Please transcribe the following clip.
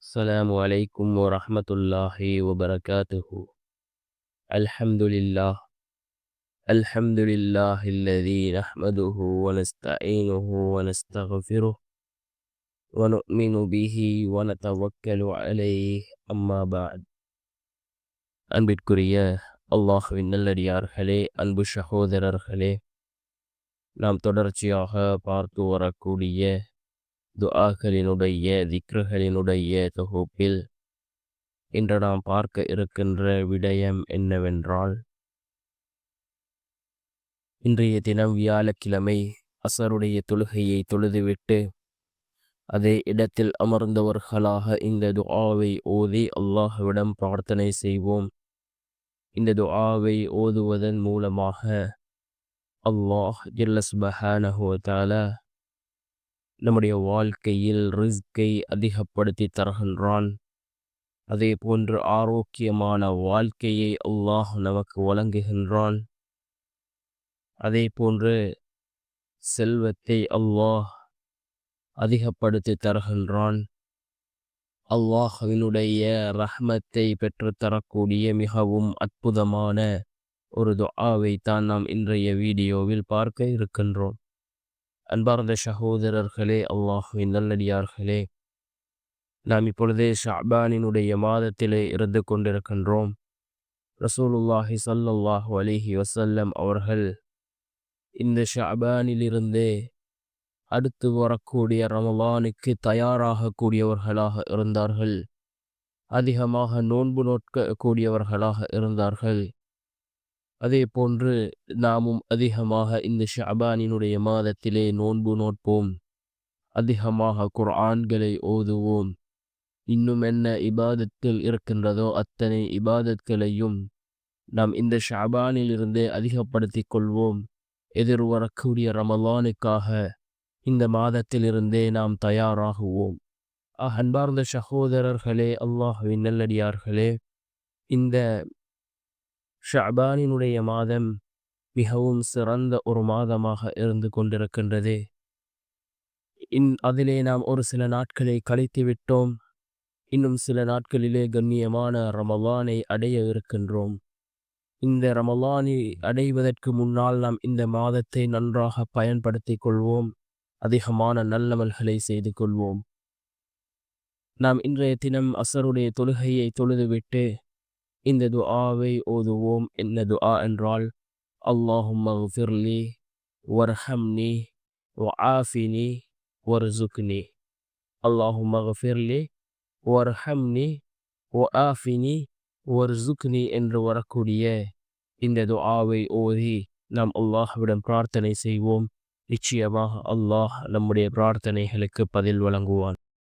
السلام عليكم ورحمة الله وبركاته. الحمد لله. الحمد لله الذي نحمده ونستعينه ونستغفره ونؤمن به ونتوكل عليه. أما بعد. அன்பிற்குரிய அல்லாஹ்வின் நல்லடியார்களே, அன்பு சகோதரர்களே, நாம் தொடர்ச்சியாக பார்த்து வரக்கூடிய துஆக்களினுடைய திக்ருகளினுடைய தொகுப்பில் இன்று நாம் பார்க்க இருக்கின்ற விடயம் என்னவென்றால், இன்றைய தினம் வியாழக்கிழமை அசருடைய தொழுகையை தொழுதுவிட்டு அதே இடத்தில் அமர்ந்தவர்களாக இந்த துஆவை ஓதி அல்லாஹ்விடம் பிரார்த்தனை செய்வோம். இந்த துஆவை ஓதுவதன் மூலமாக அல்லாஹ் ஜல்ல சுப்ஹானஹு வ தஆலா நம்முடைய வாழ்க்கையில் ரிஸ்கை அதிகப்படுத்தி தருகின்றான். அதே போன்று ஆரோக்கியமான வாழ்க்கையை அல்லாஹ் நமக்கு வழங்குகின்றான். அதே போன்று செல்வத்தை அல்லாஹ் அதிகப்படுத்தி தருகின்றான். அல்லாஹ்வினுடைய ரஹ்மத்தை பெற்று தரக்கூடிய மிகவும் அற்புதமான ஒரு துஆவை தான் நாம் இன்றைய வீடியோவில் பார்க்க இருக்கின்றோம். அன்பார்ந்த சகோதரர்களே, அல்லாஹ்வின் நல்லடியார்களே, நாம் இப்பொழுதே ஷஅபானினுடைய மாதத்திலே இருந்து கொண்டிருக்கின்றோம். ரசூலுல்லாஹி ஸல்லல்லாஹு அலைஹி வஸல்லம் அவர்கள் இந்த ஷஅபானிலிருந்தே அடுத்து வரக்கூடிய ரமலானுக்கு தயாராக கூடியவர்களாக இருந்தார்கள். அதிகமாக நோன்பு நோக்க கூடியவர்களாக இருந்தார்கள். அதே போன்று நாமும் அதிகமாக இந்த ஷஅபானினுடைய மாதத்திலே நோன்பு நோட்போம். அதிகமாக குர்ஆன்களை ஓதுவோம். இன்னும் என்ன இபாதத்தில் இருக்கின்றதோ அத்தனை இபாதத்களையும் நாம் இந்த ஷஅபானிலிருந்தே அதிகப்படுத்திக் கொள்வோம். எதிர்வரக்கூடிய ரமலானுக்காக இந்த மாதத்திலிருந்தே நாம் தயாராகுவோம். அன்பார்ந்த சகோதரர்களே, அல்லாஹ்வின் நல்லடியார்களே, இந்த ஷஅபானினுடைய மாதம் மிகவும் சிறந்த ஒரு மாதமாக இருந்து கொண்டிருக்கின்றது. அதிலே நாம் ஒரு சில நாட்களை கழித்து விட்டோம். இன்னும் சில நாட்களிலே கண்ணியமான ரமலானை அடைய இருக்கின்றோம். இந்த ரமலானை அடைவதற்கு முன்னால் நாம் இந்த மாதத்தை நன்றாக பயன்படுத்திக் கொள்வோம். அதிகமான நல்லமல்களை செய்து கொள்வோம். நாம் இன்றைய தினம் அசருடைய தொழுகையை தொழுதுவிட்டு இந்த துஆவை ஓதுவோம். என்ன துஆ என்றால், அல்லாஹும்ம ஃபிர்லி வர்ஹம்னி வஆஃபினி வர்சுக்னி. அல்லாஹும்ம ஃபிர்லி வர்ஹம்னி வஆஃபினி வர்சுக்னி என்று வரக்கூடிய இந்த துஆவை ஓதி நாம் அல்லாஹ்விடம் பிரார்த்தனை செய்வோம். நிச்சயமாக அல்லாஹ் நம்முடைய பிரார்த்தனைகளுக்கு பதில் வழங்குவான்.